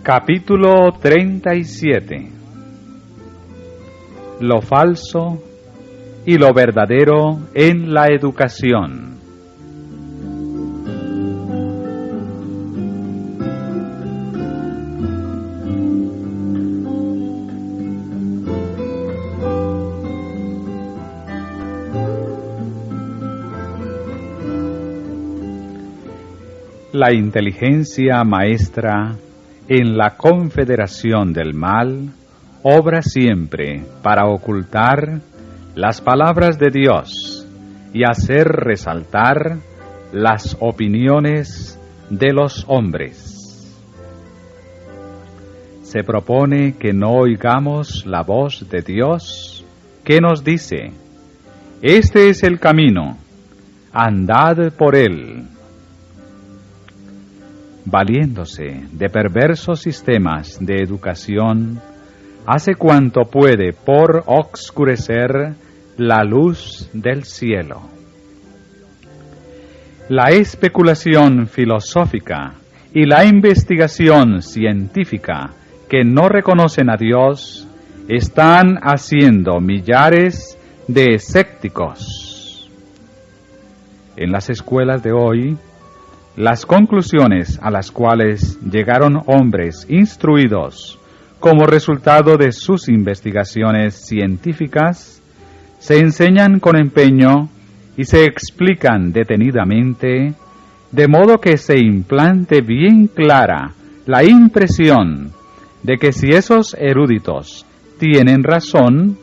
Capítulo 37. Lo falso y lo verdadero en la educación. La inteligencia maestra en la confederación del mal obra siempre para ocultar las palabras de Dios y hacer resaltar las opiniones de los hombres. Se propone que no oigamos la voz de Dios que nos dice: este es el camino, andad por él. Valiéndose de perversos sistemas de educación, hace cuanto puede por obscurecer la luz del cielo. La especulación filosófica y la investigación científica que no reconocen a Dios están haciendo millares de escépticos. En las escuelas de hoy, las conclusiones a las cuales llegaron hombres instruidos como resultado de sus investigaciones científicas se enseñan con empeño y se explican detenidamente, de modo que se implante bien clara la impresión de que si esos eruditos tienen razón,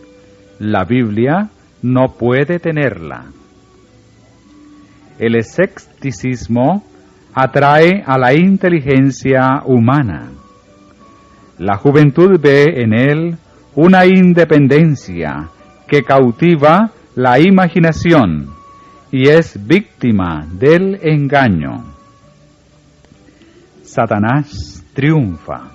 la Biblia no puede tenerla. El escepticismo atrae a la inteligencia humana. La juventud ve en él una independencia que cautiva la imaginación y es víctima del engaño. Satanás triunfa.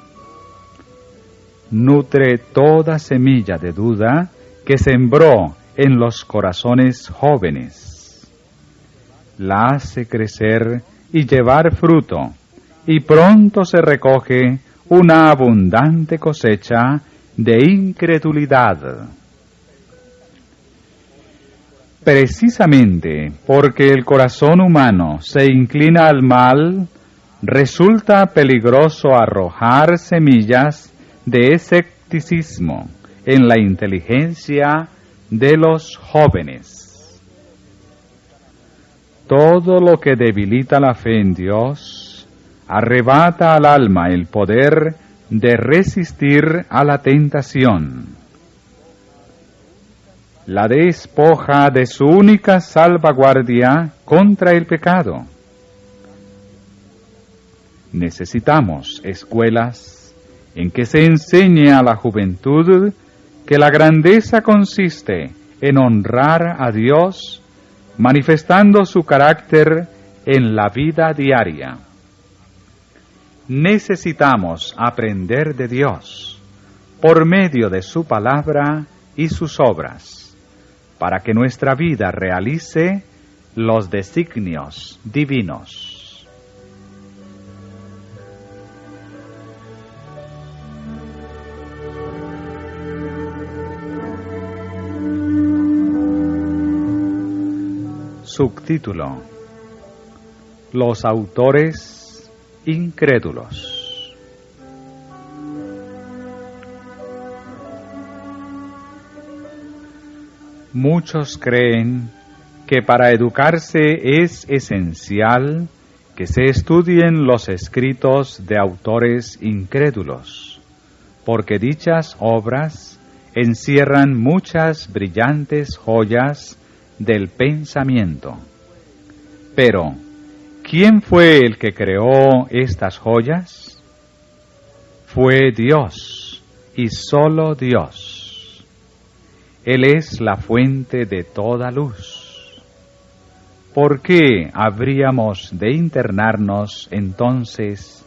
Nutre toda semilla de duda que sembró en los corazones jóvenes. La hace crecer y llevar fruto, y pronto se recoge una abundante cosecha de incredulidad. Precisamente porque el corazón humano se inclina al mal, resulta peligroso arrojar semillas de escepticismo en la inteligencia de los jóvenes. Todo lo que debilita la fe en Dios arrebata al alma el poder de resistir a la tentación. La despoja de su única salvaguardia contra el pecado. Necesitamos escuelas en que se enseñe a la juventud que la grandeza consiste en honrar a Dios manifestando su carácter en la vida diaria. Necesitamos aprender de Dios por medio de su palabra y sus obras, para que nuestra vida realice los designios divinos. Subtítulo: Los autores incrédulos. Muchos creen que para educarse es esencial que se estudien los escritos de autores incrédulos, porque dichas obras encierran muchas brillantes joyas del pensamiento. Pero, ¿quién fue el que creó estas joyas? Fue Dios, y solo Dios. Él es la fuente de toda luz. ¿Por qué habríamos de internarnos entonces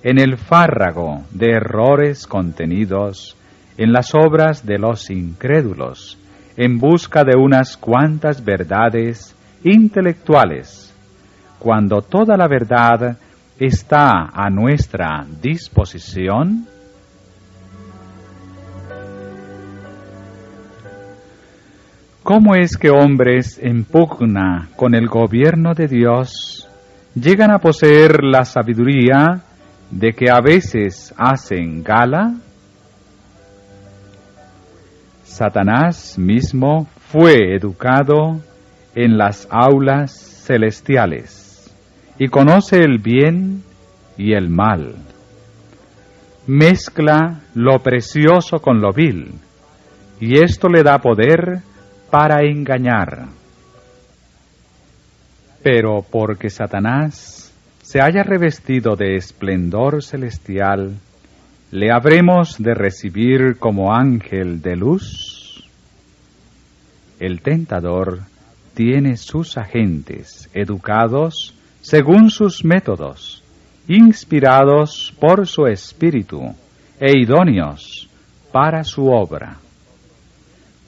en el fárrago de errores contenidos en las obras de los incrédulos, en busca de unas cuantas verdades intelectuales, cuando toda la verdad está a nuestra disposición? ¿Cómo es que hombres en pugna con el gobierno de Dios llegan a poseer la sabiduría de que a veces hacen gala? Satanás mismo fue educado en las aulas celestiales y conoce el bien y el mal. Mezcla lo precioso con lo vil, y esto le da poder para engañar. Pero porque Satanás se haya revestido de esplendor celestial, ¿le habremos de recibir como ángel de luz? El tentador tiene sus agentes educados según sus métodos, inspirados por su espíritu e idóneos para su obra.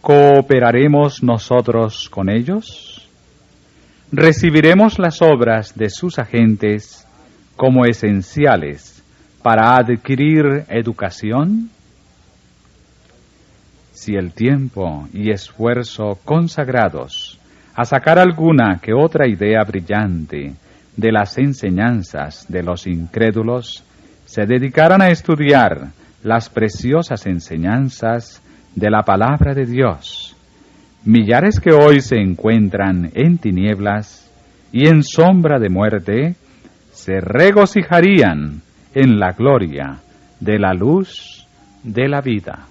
¿Cooperaremos nosotros con ellos? ¿Recibiremos las obras de sus agentes como esenciales para adquirir educación? Si el tiempo y esfuerzo consagrados a sacar alguna que otra idea brillante de las enseñanzas de los incrédulos se dedicaran a estudiar las preciosas enseñanzas de la palabra de Dios, millares que hoy se encuentran en tinieblas y en sombra de muerte, se regocijarían en la gloria de la luz de la vida.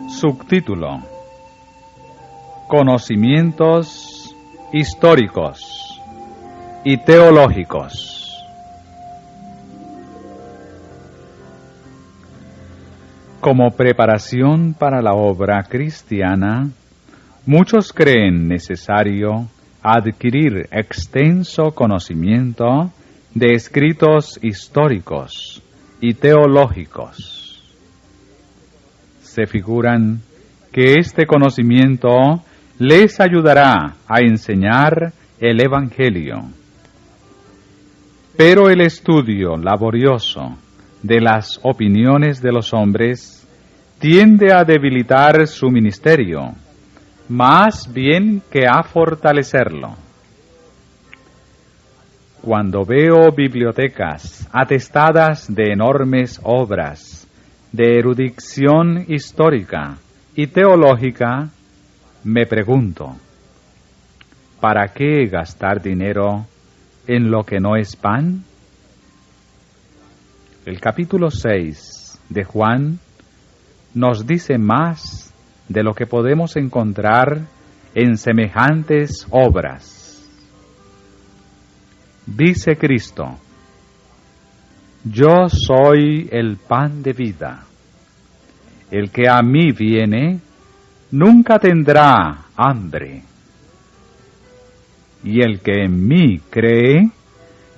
Subtítulo: Conocimientos históricos y teológicos. Como preparación para la obra cristiana, muchos creen necesario adquirir extenso conocimiento de escritos históricos y teológicos. Se figuran que este conocimiento les ayudará a enseñar el Evangelio. Pero el estudio laborioso de las opiniones de los hombres tiende a debilitar su ministerio, más bien que a fortalecerlo. Cuando veo bibliotecas atestadas de enormes obras de erudición histórica y teológica, me pregunto, ¿para qué gastar dinero en lo que no es pan? El capítulo 6 de Juan nos dice más de lo que podemos encontrar en semejantes obras. Dice Cristo: Yo soy el pan de vida. El que a mí viene nunca tendrá hambre. Y el que en mí cree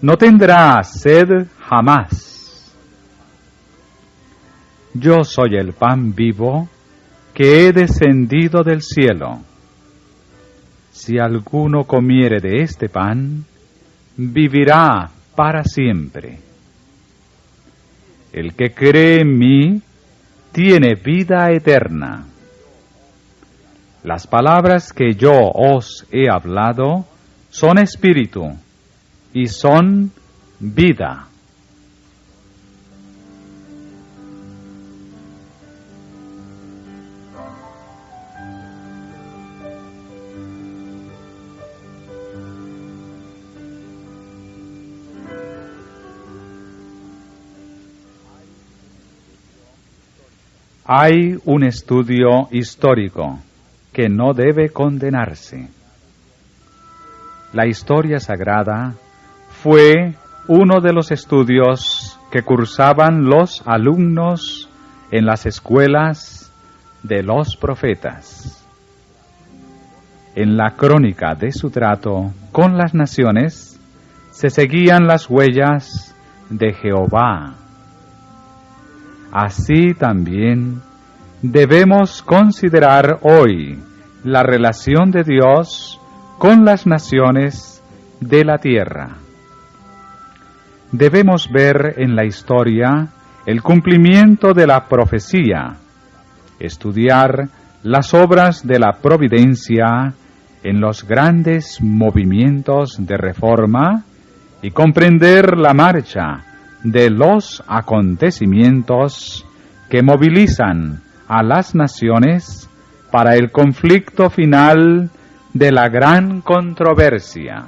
no tendrá sed jamás. Yo soy el pan vivo que he descendido del cielo. Si alguno comiere de este pan, vivirá para siempre. El que cree en mí tiene vida eterna. Las palabras que yo os he hablado son espíritu y son vida. Hay un estudio histórico que no debe condenarse. La historia sagrada fue uno de los estudios que cursaban los alumnos en las escuelas de los profetas. en la crónica de su trato con las naciones se seguían las huellas de Jehová. Así también debemos considerar hoy la relación de Dios con las naciones de la tierra. Debemos ver en la historia el cumplimiento de la profecía, estudiar las obras de la providencia en los grandes movimientos de reforma y comprender la marcha de los acontecimientos que movilizan a las naciones para el conflicto final de la gran controversia.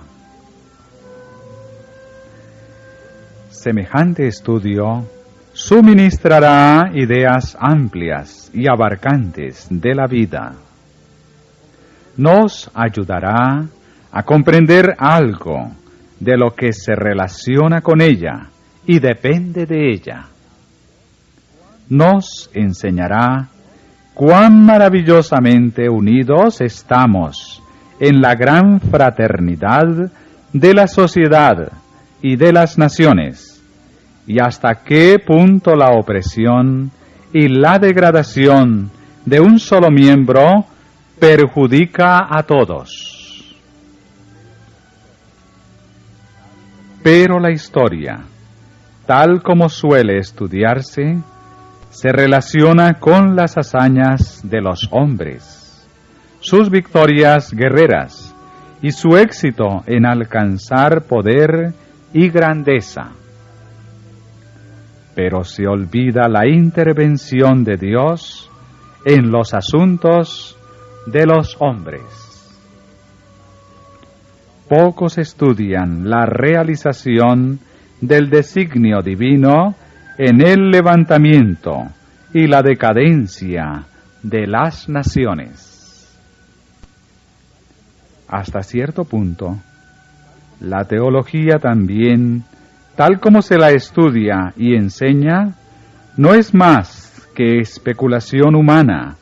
Semejante estudio suministrará ideas amplias y abarcantes de la vida. Nos ayudará a comprender algo de lo que se relaciona con ella y depende de ella. Nos enseñará cuán maravillosamente unidos estamos en la gran fraternidad de la sociedad y de las naciones, y hasta qué punto la opresión y la degradación de un solo miembro perjudica a todos. Pero la historia, tal como suele estudiarse, se relaciona con las hazañas de los hombres, sus victorias guerreras y su éxito en alcanzar poder y grandeza. Pero se olvida la intervención de Dios en los asuntos de los hombres. Pocos estudian la realización del designio divino en el levantamiento y la decadencia de las naciones. Hasta cierto punto, la teología también, tal como se la estudia y enseña, no es más que especulación humana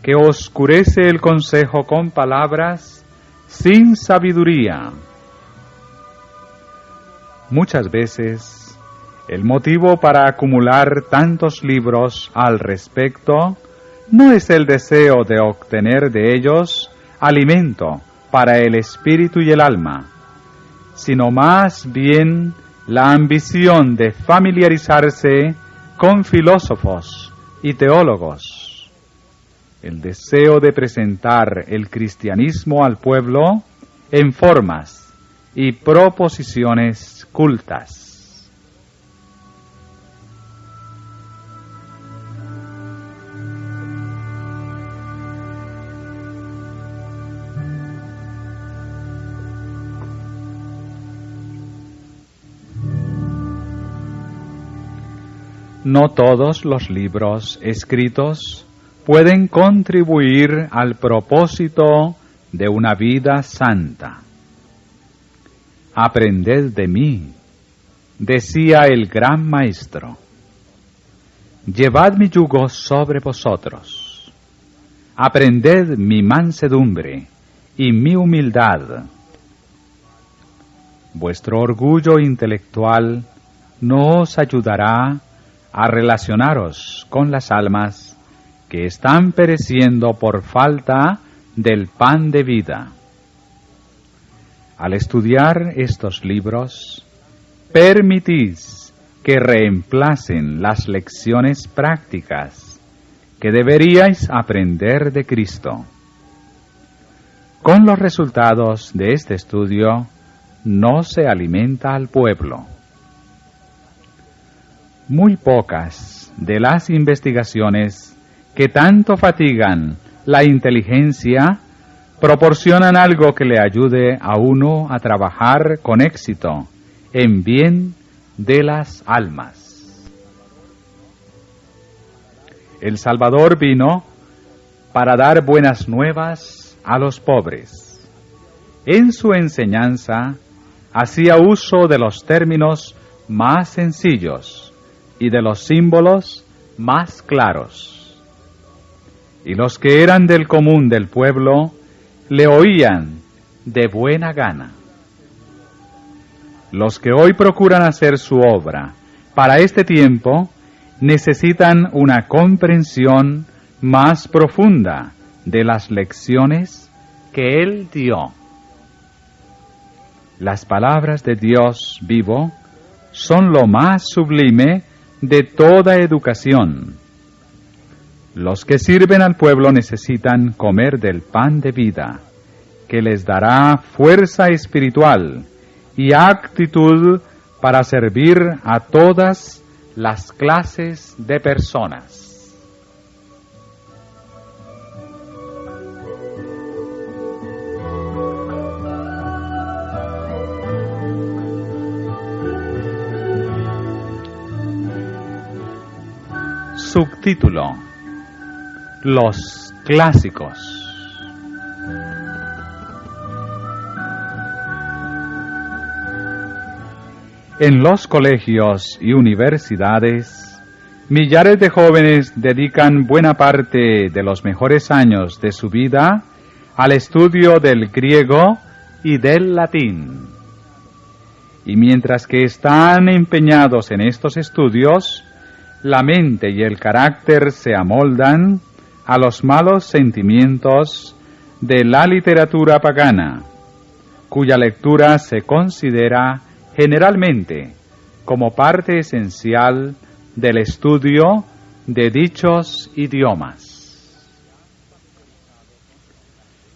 que oscurece el consejo con palabras sin sabiduría. Muchas veces, el motivo para acumular tantos libros al respecto no es el deseo de obtener de ellos alimento para el espíritu y el alma, sino más bien la ambición de familiarizarse con filósofos y teólogos, el deseo de presentar el cristianismo al pueblo en formas y proposiciones cultas. No todos los libros escritos pueden contribuir al propósito de una vida santa. Aprended de mí, decía el gran maestro. Llevad mi yugo sobre vosotros. Aprended mi mansedumbre y mi humildad. Vuestro orgullo intelectual no os ayudará a relacionaros con las almas que están pereciendo por falta del pan de vida. Al estudiar estos libros, permitís que reemplacen las lecciones prácticas que deberíais aprender de Cristo. Con los resultados de este estudio no se alimenta al pueblo. Muy pocas de las investigaciones que tanto fatigan la inteligencia proporcionan algo que le ayude a uno a trabajar con éxito en bien de las almas. El Salvador vino para dar buenas nuevas a los pobres. En su enseñanza hacía uso de los términos más sencillos y de los símbolos más claros. Y los que eran del común del pueblo le oían de buena gana. Los que hoy procuran hacer su obra para este tiempo necesitan una comprensión más profunda de las lecciones que Él dio. Las palabras de Dios vivo son lo más sublime de toda educación. Los que sirven al pueblo necesitan comer del pan de vida, que les dará fuerza espiritual y actitud para servir a todas las clases de personas. Subtítulo: Los clásicos. En los colegios y universidades, millares de jóvenes dedican buena parte de los mejores años de su vida al estudio del griego y del latín. Y mientras que están empeñados en estos estudios, la mente y el carácter se amoldan a los malos sentimientos de la literatura pagana, cuya lectura se considera generalmente como parte esencial del estudio de dichos idiomas.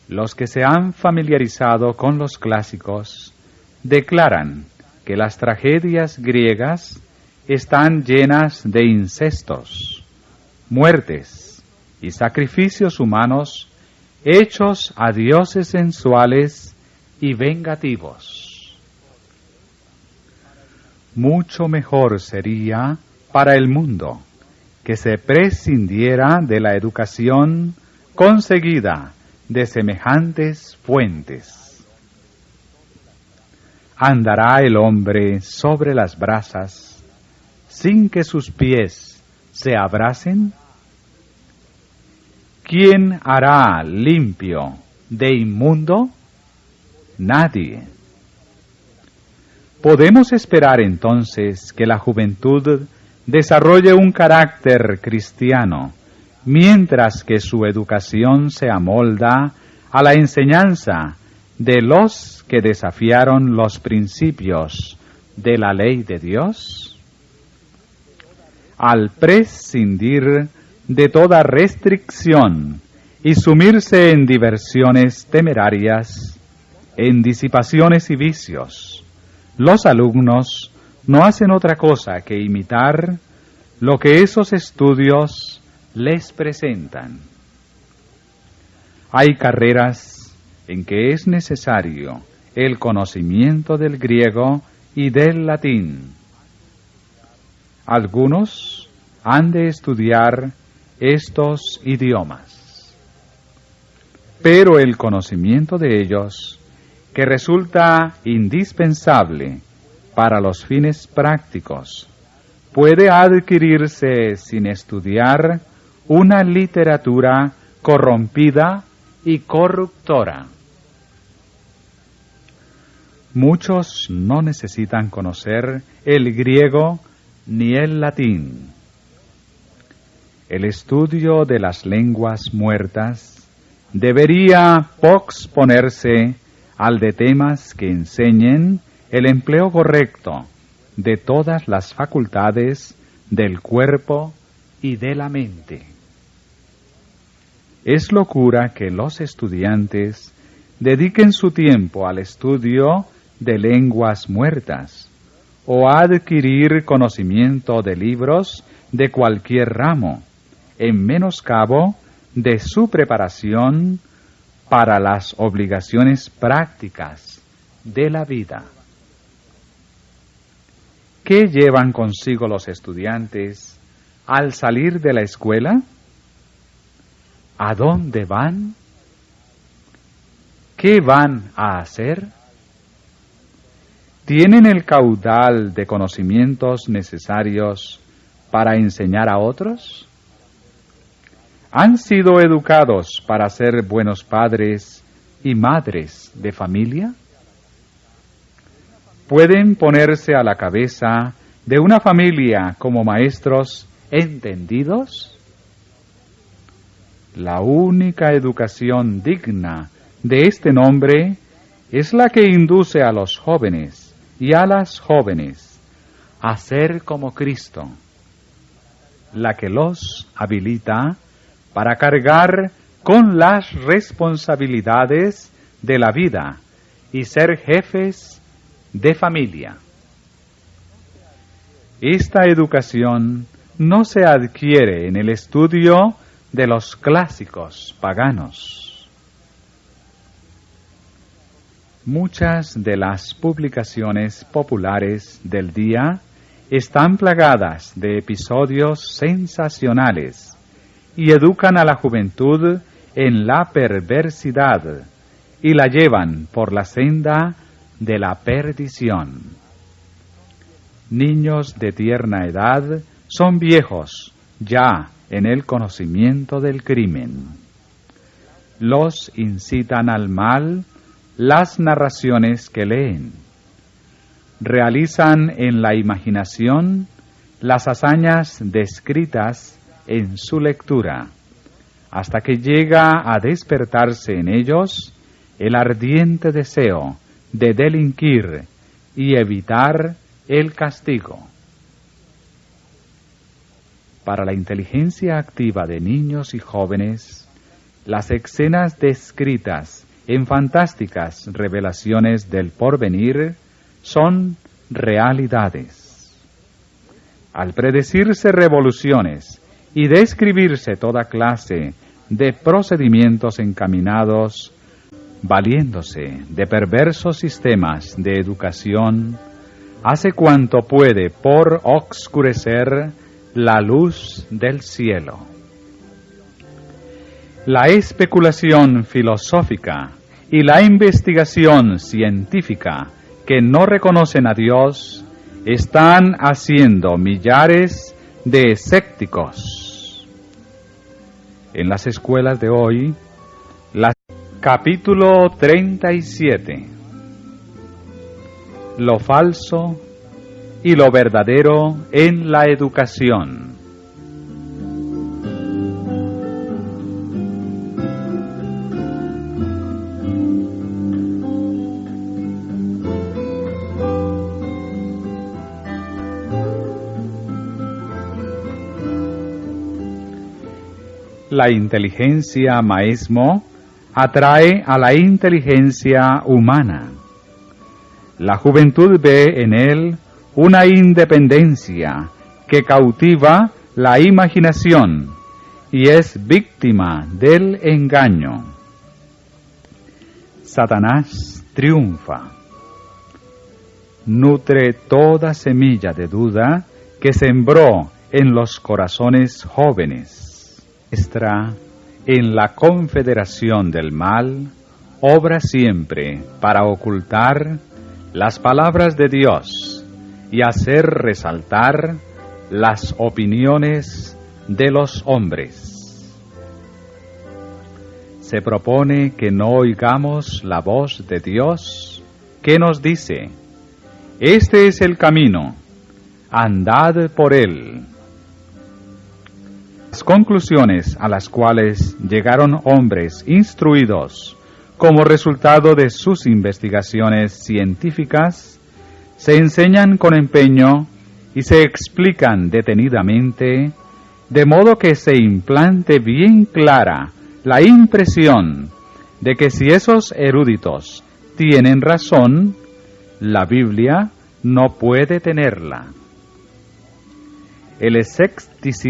Los que se han familiarizado con los clásicos declaran que las tragedias griegas están llenas de incestos, muertes y sacrificios humanos hechos a dioses sensuales y vengativos. Mucho mejor sería para el mundo que se prescindiera de la educación conseguida de semejantes fuentes. ¿Andará el hombre sobre las brasas sin que sus pies se abrasen? ¿Quién hará limpio de inmundo? Nadie. ¿Podemos esperar entonces que la juventud desarrolle un carácter cristiano, mientras que su educación se amolda a la enseñanza de los que desafiaron los principios de la ley de Dios? Al prescindir de toda restricción y sumirse en diversiones temerarias, en disipaciones y vicios, los alumnos no hacen otra cosa que imitar lo que esos estudios les presentan. Hay carreras en que es necesario el conocimiento del griego y del latín. Algunos han de estudiar estos idiomas, pero el conocimiento de ellos, que resulta indispensable para los fines prácticos, puede adquirirse sin estudiar una literatura corrompida y corruptora. Muchos no necesitan conocer el griego ni el latín. El estudio de las lenguas muertas debería posponerse al de temas que enseñen el empleo correcto de todas las facultades del cuerpo y de la mente. Es locura que los estudiantes dediquen su tiempo al estudio de lenguas muertas o a adquirir conocimiento de libros de cualquier ramo, en menoscabo de su preparación para las obligaciones prácticas de la vida. ¿Qué llevan consigo los estudiantes al salir de la escuela? ¿A dónde van? ¿Qué van a hacer? ¿Tienen el caudal de conocimientos necesarios para enseñar a otros? ¿Han sido educados para ser buenos padres, y madres de familia? ¿Pueden ponerse a la cabeza de una familia como maestros entendidos? La única educación digna de este nombre es la que induce a los jóvenes y a las jóvenes a ser como Cristo, la que los habilita para cargar con las responsabilidades de la vida y ser jefes de familia. Esta educación no se adquiere en el estudio de los clásicos paganos. Muchas de las publicaciones populares del día están plagadas de episodios sensacionales y educan a la juventud en la perversidad y la llevan por la senda de la perdición. Niños de tierna edad son viejos ya en el conocimiento del crimen. Los incitan al mal las narraciones que leen. Realizan en la imaginación las hazañas descritas en su lectura, hasta que llega a despertarse en ellos el ardiente deseo de delinquir y evitar el castigo. Para la inteligencia activa de niños y jóvenes, las escenas descritas en fantásticas revelaciones del porvenir son realidades. Al predecirse revoluciones y describirse toda clase de procedimientos encaminados, valiéndose de perversos sistemas de educación, hace cuanto puede por obscurecer la luz del cielo. La especulación filosófica y la investigación científica que no reconocen a Dios están haciendo millares de escépticos. En las escuelas de hoy, capítulo 37. Lo falso y lo verdadero en la educación. La inteligencia maesmo atrae a la inteligencia humana. La juventud ve en él una independencia que cautiva la imaginación y es víctima del engaño. Satanás triunfa. Nutre toda semilla de duda que sembró en los corazones jóvenes. En la confederación del mal, obra siempre para ocultar las palabras de Dios y hacer resaltar las opiniones de los hombres. Se propone que no oigamos la voz de Dios que nos dice: este es el camino, andad por él. Las conclusiones a las cuales llegaron hombres instruidos como resultado de sus investigaciones científicas se enseñan con empeño y se explican detenidamente, de modo que se implante bien clara la impresión de que si esos eruditos tienen razón, la Biblia no puede tenerla. El escepticismo